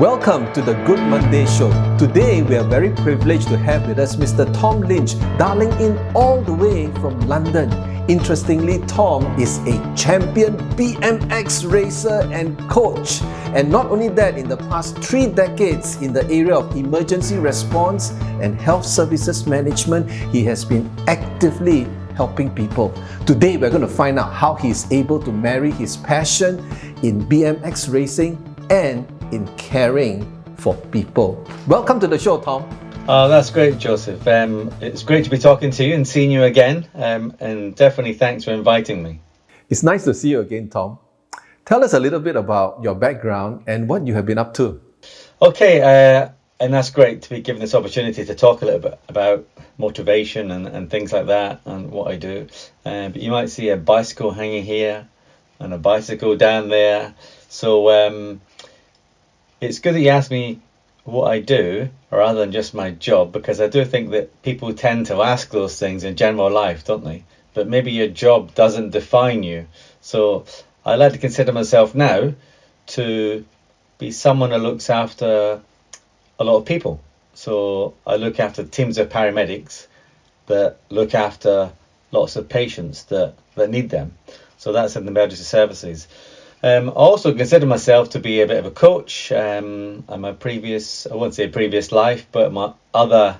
Welcome to the Good Monday Show. Today we are very privileged to have with us Mr. Tom Lynch, dialing in all the way from London. Interestingly, Tom is a champion BMX racer and coach. And not only that, in the past 3 decades in the area of emergency response and health services management, he has been actively helping people. Today we're going to find out how he is able to marry his passion in BMX racing and in caring for people. Welcome to the show, Tom. Oh, that's great, Joseph. It's great to be talking to you and seeing you again. And definitely thanks for inviting me. It's nice to see you again, Tom. Tell us a little bit about your background and what you have been up to. Okay, and that's great to be given this opportunity to talk a little bit about motivation and things like that and what I do. But you might see a bicycle hanging here and a bicycle down there. So it's good that you asked me what I do rather than just my job, because I do think that people tend to ask those things in general life, don't they? But maybe your job doesn't define you. So I like to consider myself now to be someone who looks after a lot of people. So I look after teams of paramedics that look after lots of patients that need them. So that's in the emergency services. I also consider myself to be a bit of a coach. I'm a previous, I won't say previous life, but my other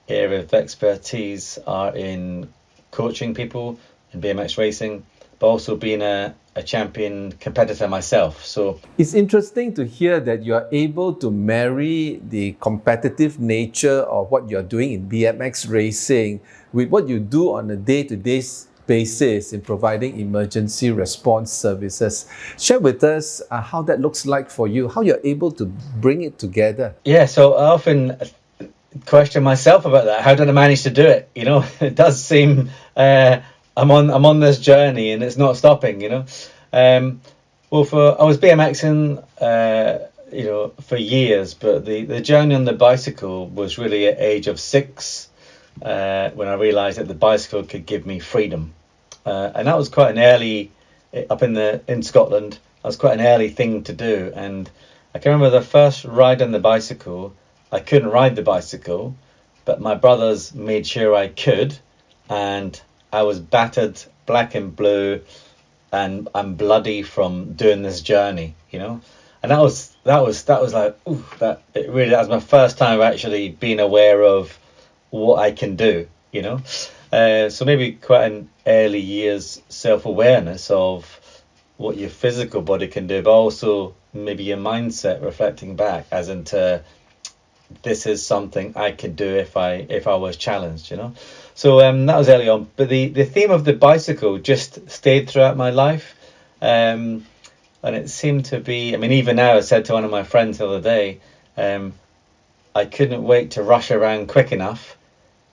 area of expertise are in coaching people in BMX racing, but also being a champion competitor myself. So it's interesting to hear that you are able to marry the competitive nature of what you're doing in BMX racing with what you do on a day-to-day basis in providing emergency response services. Share with us how that looks like for you, how you're able to bring it together. Yeah, so I often question myself about that. How did I manage to do it? You know, it does seem I'm on this journey and it's not stopping. You know, I was BMXing for years, but the journey on the bicycle was really at age of 6 when I realised that the bicycle could give me freedom. And that was quite an early, up in Scotland, that was quite an early thing to do. And I can remember the first ride on the bicycle, I couldn't ride the bicycle, but my brothers made sure I could. And I was battered black and blue, and I'm bloody from doing this journey, you know. And that was like, ooh, that was my first time actually being aware of what I can do, you know. So maybe quite an early years self-awareness of what your physical body can do, but also maybe your mindset reflecting back as into this is something I could do if I was challenged, you know. So that was early on, but the theme of the bicycle just stayed throughout my life, and it seemed to be, I mean, even now, I said to one of my friends the other day, I couldn't wait to rush around quick enough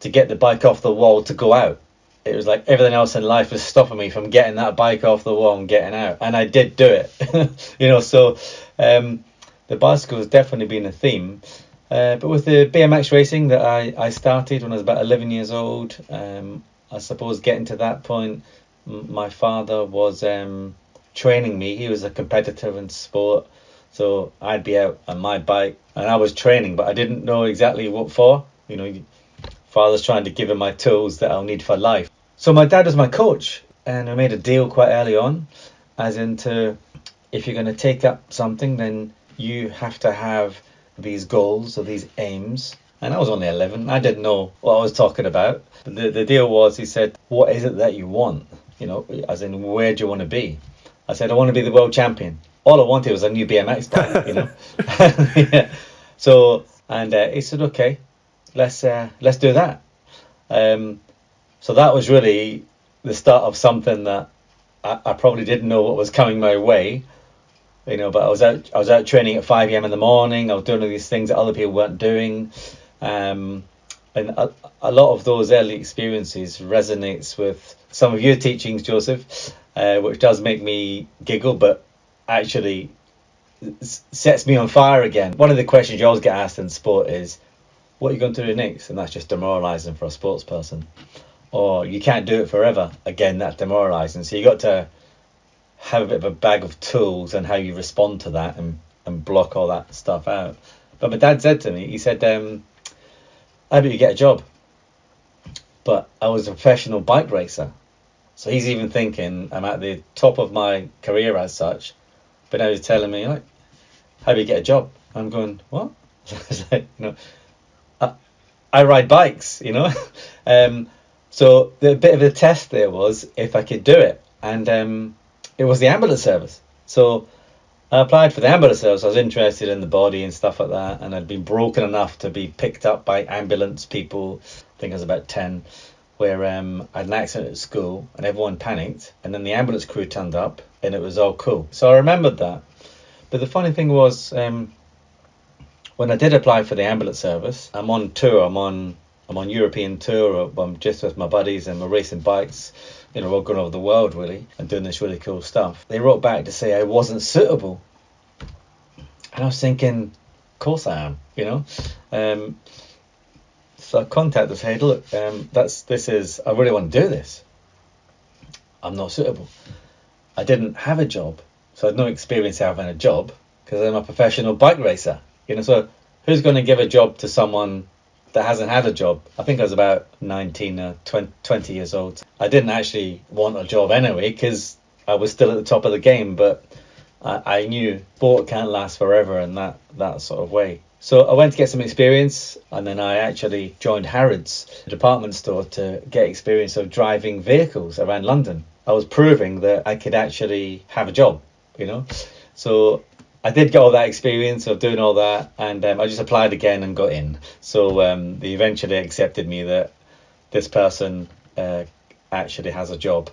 to get the bike off the wall to go out. It was like everything else in life was stopping me from getting that bike off the wall and getting out, and I did do it. You know, so the bicycle has definitely been a theme. But with the BMX racing that I started when I was about 11 years old, I suppose getting to that point, my father was training me. He was a competitor in sport, so I'd be out on my bike and I was training, but I didn't know exactly what for. You know, father's trying to give him my tools that I'll need for life. So my dad was my coach, and I made a deal quite early on, as into if you're going to take up something, then you have to have these goals or these aims. And I was only 11. I didn't know what I was talking about. But the deal was, he said, what is it that you want? You know, as in, where do you want to be? I said, I want to be the world champion. All I wanted was a new BMX bike, you know. Yeah. So, and he said, okay, let's do that. So that was really the start of something that I probably didn't know what was coming my way. You know, but I was out training at 5 a.m. in the morning. I was doing all these things that other people weren't doing, and a lot of those early experiences resonates with some of your teachings, Joseph, which does make me giggle, but actually sets me on fire again. One of the questions you always get asked in sport is, "What are you going to do next?" And that's just demoralising for a sports person. Or you can't do it forever. Again, that's demoralising. So you got to have a bit of a bag of tools and how you respond to that, and and block all that stuff out. But my dad said to me, he said, "How about you get a job?" But I was a professional bike racer, so he's even thinking I'm at the top of my career as such. But now he's telling me, like, "How do you get a job?" I'm going, "What?" It's like, I ride bikes, So the bit of the test there was if I could do it, and it was the ambulance service. So I applied for the ambulance service. I was interested in the body and stuff like that, and I'd been broken enough to be picked up by ambulance people. I think I was about 10, where I had an accident at school and everyone panicked, and then the ambulance crew turned up and it was all cool. So I remembered that. But the funny thing was, when I did apply for the ambulance service, I'm on tour. I'm on European tour. I'm just with my buddies and we're racing bikes. We're all going over the world really and doing this really cool stuff. They wrote back to say I wasn't suitable, and I was thinking, of course I am. So I contacted them, said, look, I really want to do this. I'm not suitable. I didn't have a job, so I had no experience having a job because I'm a professional bike racer. So who's going to give a job to someone that hasn't had a job? I think I was about 19 or 20 years old. I didn't actually want a job anyway because I was still at the top of the game, but I knew sport can't last forever in that sort of way. So I went to get some experience, and then I actually joined Harrods, a department store, to get experience of driving vehicles around London. I was proving that I could actually have a job, So I did get all that experience of doing all that, and I just applied again and got in. So they eventually accepted me that this person actually has a job.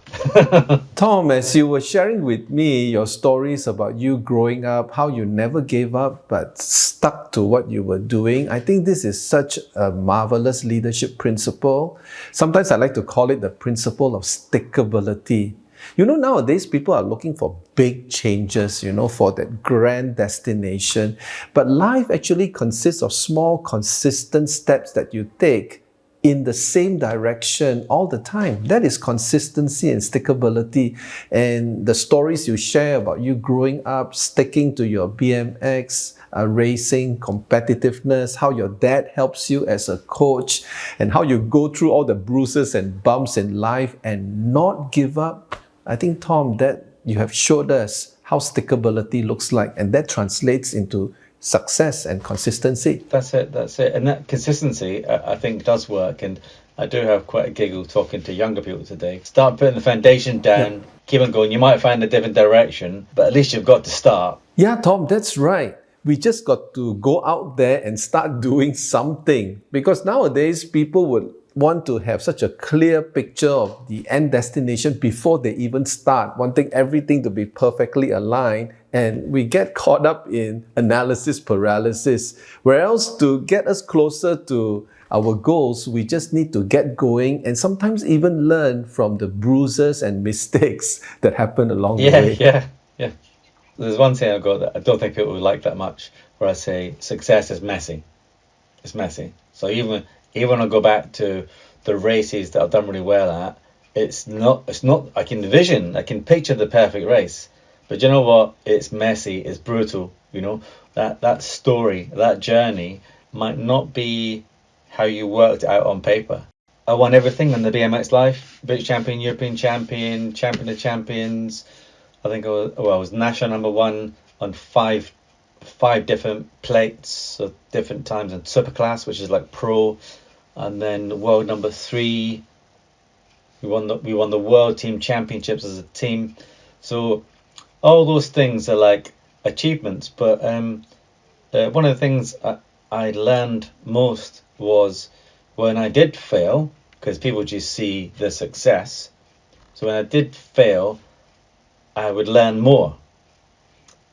Tom, as you were sharing with me your stories about you growing up, how you never gave up but stuck to what you were doing, I think this is such a marvelous leadership principle. Sometimes I like to call it the principle of stickability. Nowadays people are looking for big changes, for that grand destination. But life actually consists of small, consistent steps that you take in the same direction all the time. That is consistency and stickability. And the stories you share about you growing up, sticking to your BMX racing competitiveness, how your dad helps you as a coach, and how you go through all the bruises and bumps in life and not give up. I think, Tom, that you have showed us how stickability looks like, and that translates into success and consistency. That's it. And that consistency, I think, does work. And I do have quite a giggle talking to younger people today. Start putting the foundation down, keep on going. You might find a different direction, but at least you've got to start. Yeah, Tom, that's right. We just got to go out there and start doing something, because nowadays people would want to have such a clear picture of the end destination before they even start, wanting everything to be perfectly aligned, and we get caught up in analysis paralysis. Whereas to get us closer to our goals, we just need to get going and sometimes even learn from the bruises and mistakes that happen along the way. Yeah. There's one saying I've got that I don't think people would like that much, where I say success is messy. It's messy. So even when I go back to the races that I've done really well at, it's not, I can picture the perfect race, but you know what? It's messy, it's brutal, that story, that journey might not be how you worked out on paper. I won everything in the BMX life, British champion, European champion, champion of champions. I think I was national number one on five different plates of different times in superclass, which is like pro. And then world number 3, we won the world team championships as a team. So all those things are like achievements. But one of the things I learned most was when I did fail, because people just see the success. So when I did fail, I would learn more,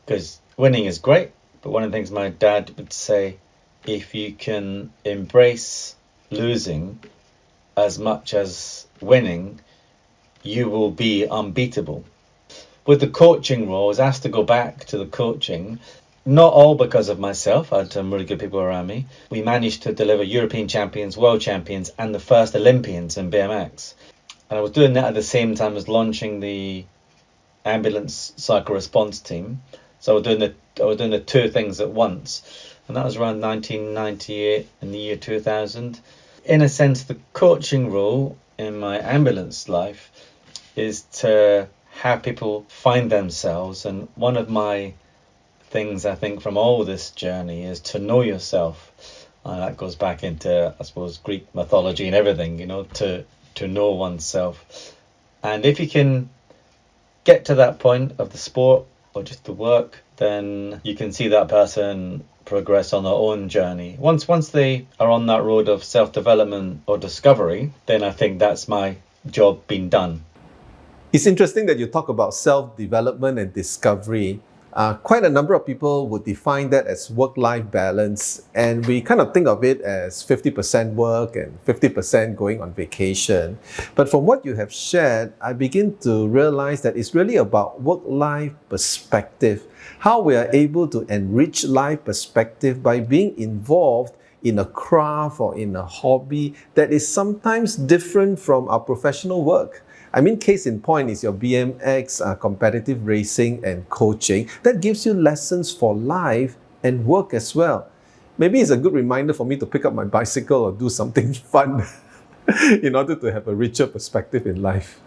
because winning is great. But one of the things my dad would say, if you can embrace losing as much as winning, you will be unbeatable. With the coaching role, I was asked to go back to the coaching, not all because of myself. I had some really good people around me. We managed to deliver European champions, world champions, and the first Olympians in BMX. And I was doing that at the same time as launching the ambulance cycle response team. So I was doing the two things at once, and that was around 1998 in the year 2000. In a sense, the coaching role in my ambulance life is to have people find themselves, and one of my things I think from all this journey is to know yourself. And that goes back into, I suppose, Greek mythology and everything, to know oneself. And if you can get to that point of the sport or just the work, then you can see that person progress on their own journey. Once they are on that road of self-development or discovery, then I think that's my job being done. It's interesting that you talk about self-development and discovery. Quite a number of people would define that as work-life balance, and we kind of think of it as 50% work and 50% going on vacation. But from what you have shared, I begin to realize that it's really about work-life perspective, how we are able to enrich life perspective by being involved in a craft or in a hobby that is sometimes different from our professional work. I mean, case in point is your BMX competitive racing and coaching. That gives you lessons for life and work as well. Maybe it's a good reminder for me to pick up my bicycle or do something fun in order to have a richer perspective in life.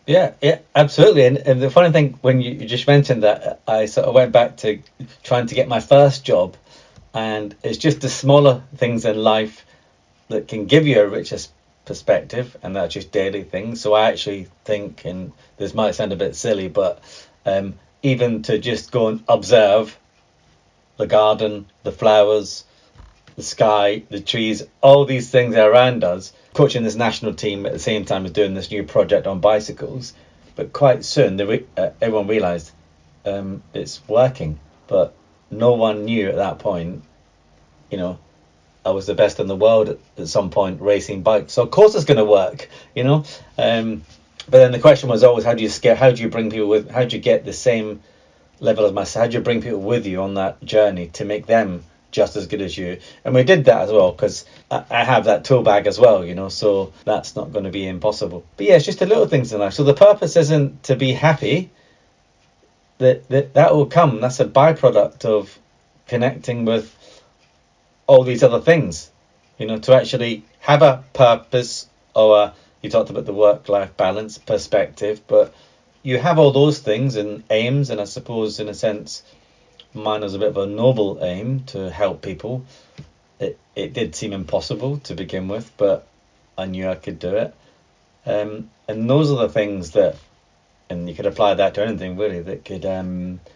Yeah, absolutely. And the funny thing, when you just mentioned that, I sort of went back to trying to get my first job, and it's just the smaller things in life that can give you a richer perspective, and that's just daily things. So I actually think, and this might sound a bit silly, but even to just go and observe the garden, the flowers, the sky, the trees, all these things around us, coaching this national team at the same time as doing this new project on bicycles. But quite soon everyone realized it's working, but no one knew at that point, I was the best in the world at some point racing bikes. So of course it's going to work, But then the question was always, how do you bring people with, how do you get the same level of myself? How do you bring people with you on that journey to make them just as good as you? And we did that as well, because I have that tool bag as well, so that's not going to be impossible. But yeah, it's just the little things in life. So the purpose isn't to be happy. That will come. That's a byproduct of connecting with all these other things, to actually have a purpose, or you talked about the work-life balance perspective, but you have all those things and aims, and I suppose in a sense mine was a bit of a noble aim to help people. It did seem impossible to begin with, but I knew I could do it, and those are the things that, and you could apply that to anything really, that could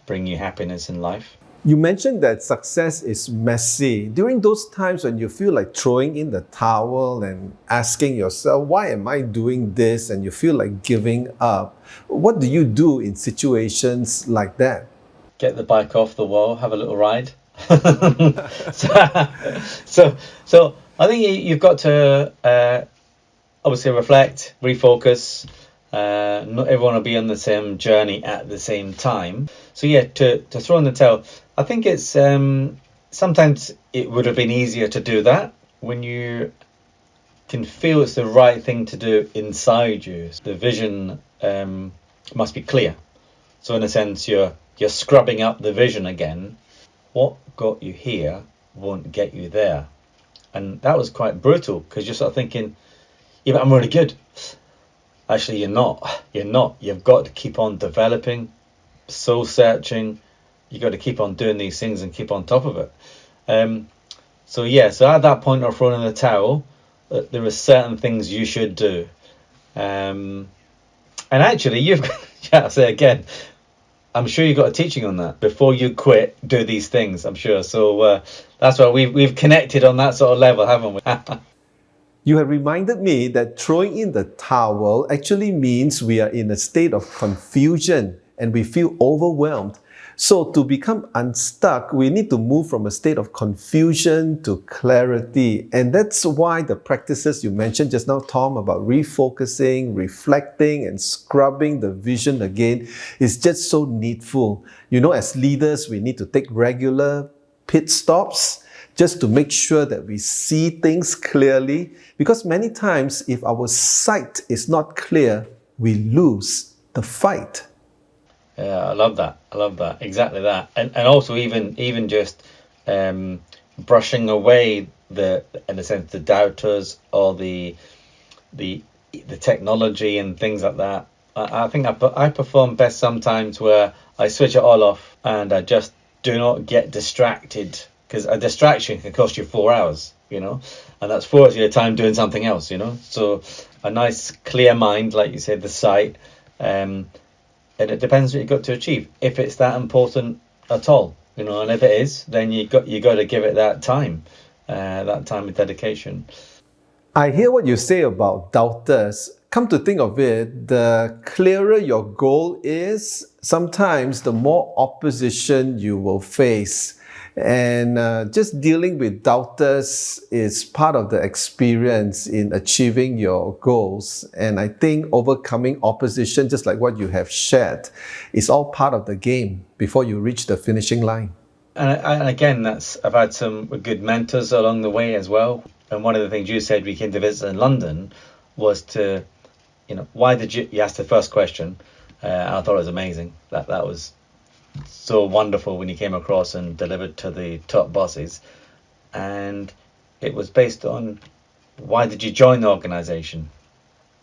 bring you happiness in life. You mentioned that success is messy. During those times when you feel like throwing in the towel and asking yourself, why am I doing this? And you feel like giving up. What do you do in situations like that? Get the bike off the wall, have a little ride. so I think you've got to obviously reflect, refocus. Not everyone will be on the same journey at the same time. So yeah, to throw in the towel, I think it's sometimes it would have been easier to do that when you can feel it's the right thing to do inside you. The vision must be clear. So in a sense, you're scrubbing up the vision again. What got you here won't get you there. And that was quite brutal, because you're sort of thinking, yeah, but I'm really good. Actually, you're not. You've got to keep on developing, soul searching. You've got to keep on doing these things and keep on top of it. So at that point of throwing in the towel, there are certain things you should do. And actually, I'll say again, I'm sure you got a teaching on that. Before you quit, do these things, I'm sure. So that's why we've connected on that sort of level, haven't we? You have reminded me that throwing in the towel actually means we are in a state of confusion and we feel overwhelmed. So to become unstuck, we need to move from a state of confusion to clarity. And that's why the practices you mentioned just now, Tom, about refocusing, reflecting, and scrubbing the vision again is just so needful. As leaders, we need to take regular pit stops just to make sure that we see things clearly. Because many times, if our sight is not clear, we lose the fight. Yeah, I love that. I love that. Exactly that. And also even just brushing away in a sense, the doubters or the the technology and things like that. I think I perform best sometimes where I switch it all off and I just do not get distracted, because a distraction can cost you 4 hours, and that's 4 hours of your time doing something else, So a nice clear mind, like you said, the sight, and it depends what you've got to achieve. If it's that important at all, and if it is, then you got to give it that time of dedication. I hear what you say about doubters. Come to think of it, the clearer your goal is, sometimes the more opposition you will face. And just dealing with doubters is part of the experience in achieving your goals. And I think overcoming opposition, just like what you have shared, is all part of the game before you reach the finishing line. And again, I've had some good mentors along the way as well. And one of the things you said we came to visit in London was why did you asked the first question, and I thought it was amazing. That was so wonderful when you came across and delivered to the top bosses. And it was based on, why did you join the organization?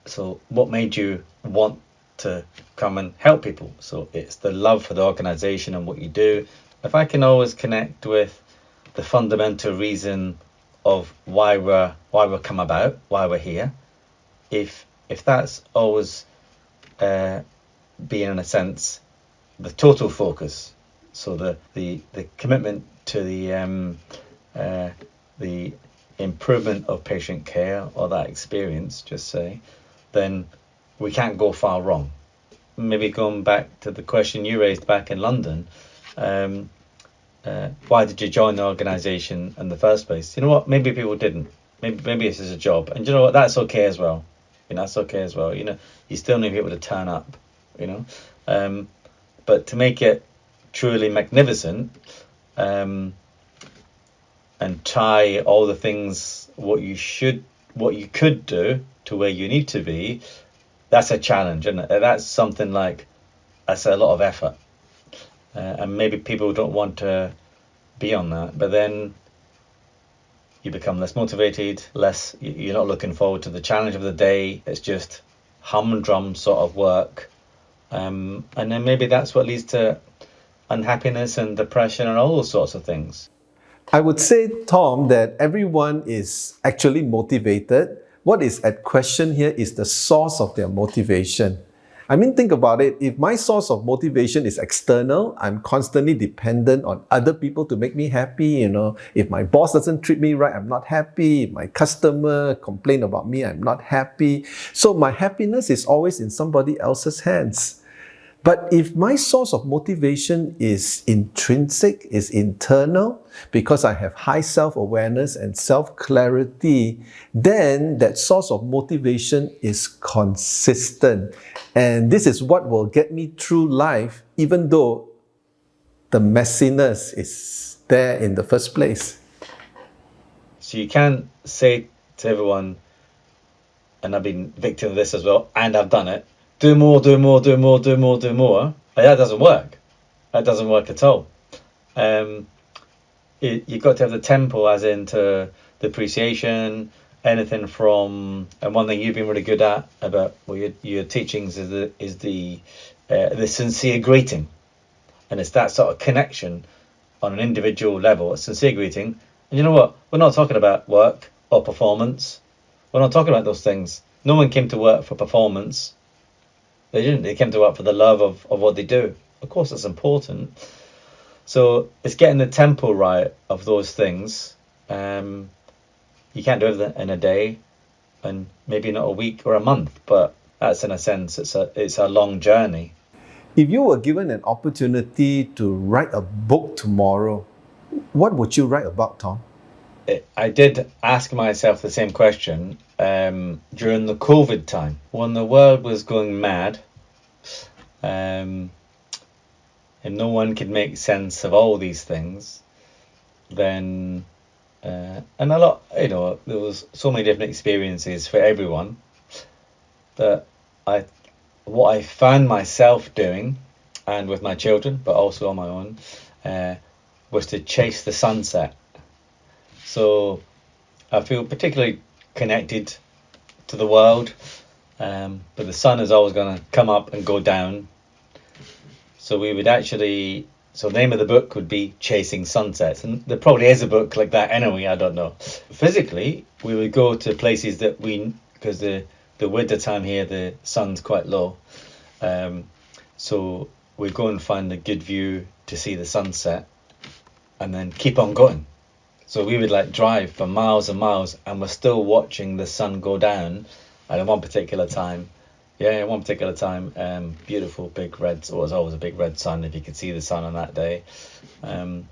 So what made you want to come and help people? So it's the love for the organization and what you do. If I can always connect with the fundamental reason of why we're come about, why we're here, if that's always being, in a sense, the total focus, so the commitment to the improvement of patient care, or that experience, just say, then we can't go far wrong. Maybe going back to the question you raised back in London, why did you join the organisation in the first place? You know what? Maybe people didn't. Maybe this is a job, and you know what? That's okay as well. That's okay as well. You still need people to turn up. But to make it truly magnificent, and tie all the things, what you could do to where you need to be, that's a challenge, isn't it? That's something like, that's a lot of effort, and maybe people don't want to be on that, but then you become less motivated, you're not looking forward to the challenge of the day. It's just humdrum sort of work, and then maybe that's what leads to unhappiness and depression and all those sorts of things. I would say, Tom, that everyone is actually motivated. What is at question here is the source of their motivation. I mean, think about it. If my source of motivation is external, I'm constantly dependent on other people to make me happy. If my boss doesn't treat me right, I'm not happy. If my customer complain about me, I'm not happy. So my happiness is always in somebody else's hands. But if my source of motivation is intrinsic, is internal, because I have high self-awareness and self-clarity, then that source of motivation is consistent. And this is what will get me through life, even though the messiness is there in the first place. So you can't say to everyone, and I've been victim of this as well, and I've done it, do more, do more, do more, do more, do more. But that doesn't work. That doesn't work at all. You've got to have the tempo, as into the appreciation, anything from, and one thing you've been really good at about your teachings is the sincere greeting, and it's that sort of connection on an individual level, a sincere greeting. And you know what? We're not talking about work or performance. We're not talking about those things. No one came to work for performance. They didn't. They came to work for the love of what they do. Of course, it's important. So it's getting the tempo right of those things. You can't do everything in a day, and maybe not a week or a month, but that's, in a sense, it's a long journey. If you were given an opportunity to write a book tomorrow, what would you write about, Tom? I did ask myself the same question during the COVID time, when the world was going mad, and no one could make sense of all these things. Then, and a lot, there was so many different experiences for everyone, that what I found myself doing and with my children, but also on my own, was to chase the sunset. So I feel particularly connected to the world, but the sun is always going to come up and go down. So we would actually, so the name of the book would be Chasing Sunsets, and there probably is a book like that anyway, I don't know. Physically, we would go to places that because the winter time here, the sun's quite low, so we'd go and find a good view to see the sunset, and then keep on going. So we would like drive for miles and miles, and we're still watching the sun go down. And at one particular time, beautiful big red. So it was always a big red sun if you could see the sun on that day, and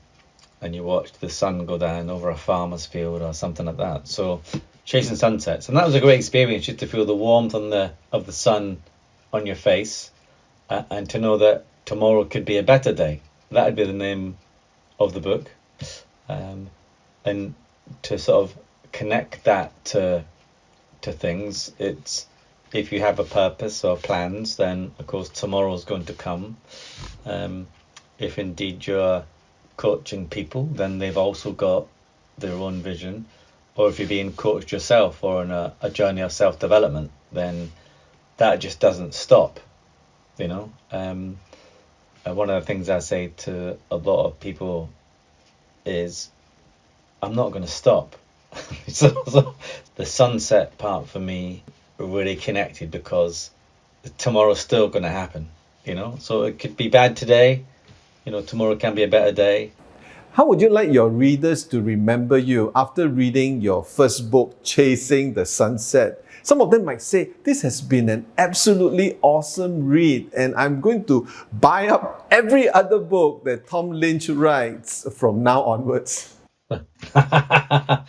you watched the sun go down over a farmer's field or something like that. So chasing sunsets, and that was a great experience, just to feel the warmth of the sun on your face, and to know that tomorrow could be a better day. That would be the name of the book. And to sort of connect that to things, it's, if you have a purpose or plans, then of course tomorrow's going to come. If indeed you're coaching people, then they've also got their own vision. Or if you're being coached yourself or on a journey of self-development, then that just doesn't stop, you know. One of the things I say to a lot of people is, I'm not going to stop. So the sunset part for me really connected, because tomorrow's still going to happen, you know. So it could be bad today, you know, tomorrow can be a better day. How would you like your readers to remember you after reading your first book, Chasing the Sunset? Some of them might say, this has been an absolutely awesome read, and I'm going to buy up every other book that Tom Lynch writes from now onwards. I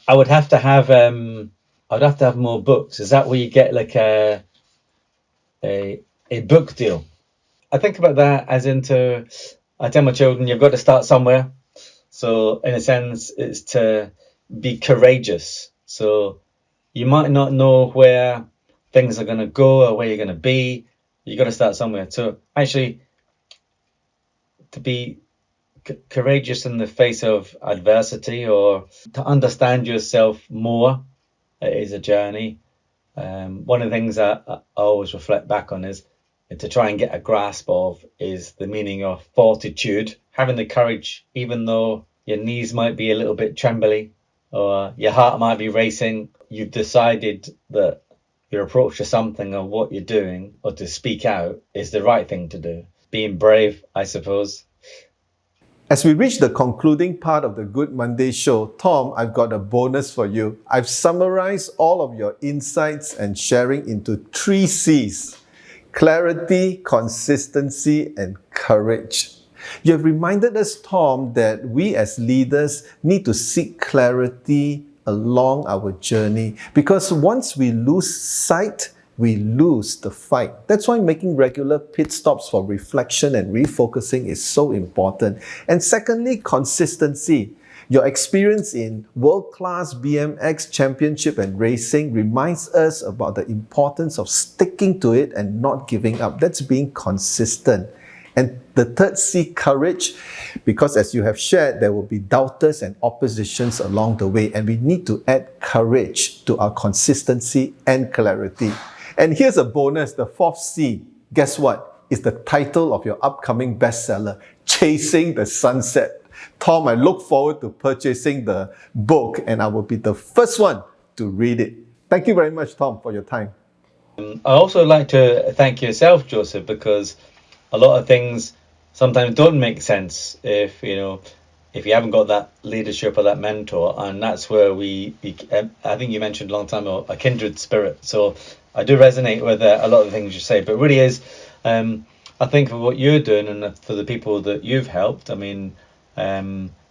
would have to have more books. Is that where you get like a book deal? I think about that as into, I tell my children, you've got to start somewhere. So in a sense, it's to be courageous. So you might not know where things are going to go or where you're going to be. You got to start somewhere. So actually, to be courageous in the face of adversity, or to understand yourself more, is a journey. One of the things I always reflect back on is, to try and get a grasp of, is the meaning of fortitude, having the courage even though your knees might be a little bit trembly or your heart might be racing. You've decided that your approach to something or what you're doing, or to speak out, is the right thing to do. Being brave, I suppose. As we reach the concluding part of the Good Monday show, Tom, I've got a bonus for you. I've summarized all of your insights and sharing into 3 C's: clarity, consistency, and courage. You have reminded us, Tom, that we as leaders need to seek clarity along our journey, because once we lose sight, we lose the fight. That's why making regular pit stops for reflection and refocusing is so important. And secondly, consistency. Your experience in world-class BMX championship and racing reminds us about the importance of sticking to it and not giving up. That's being consistent. And the third C, courage, because as you have shared, there will be doubters and oppositions along the way, and we need to add courage to our consistency and clarity. And here's a bonus, the 4th C. Guess what? It's the title of your upcoming bestseller, Chasing the Sunset. Tom, I look forward to purchasing the book, and I will be the first one to read it. Thank you very much, Tom, for your time. I also like to thank yourself, Joseph, because a lot of things sometimes don't make sense if you haven't got that leadership or that mentor. And that's where I think you mentioned a long time ago, a kindred spirit. So I do resonate with a lot of the things you say, but it really is, I think, for what you're doing and for the people that you've helped. I mean,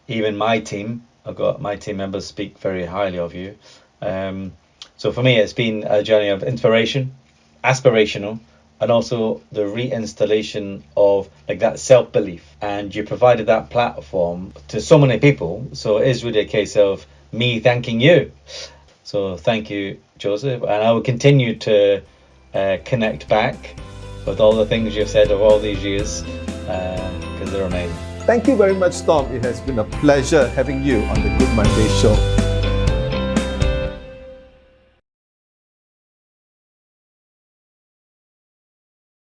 even my team, I've got my team members speak very highly of you. So for me, it's been a journey of inspiration, aspirational, and also the reinstallation of like that self-belief. And you provided that platform to so many people. So it is really a case of me thanking you. So thank you, Joseph. And I will continue to connect back with all the things you've said of all these years, because they're amazing. Thank you very much, Tom. It has been a pleasure having you on the Good Monday Show.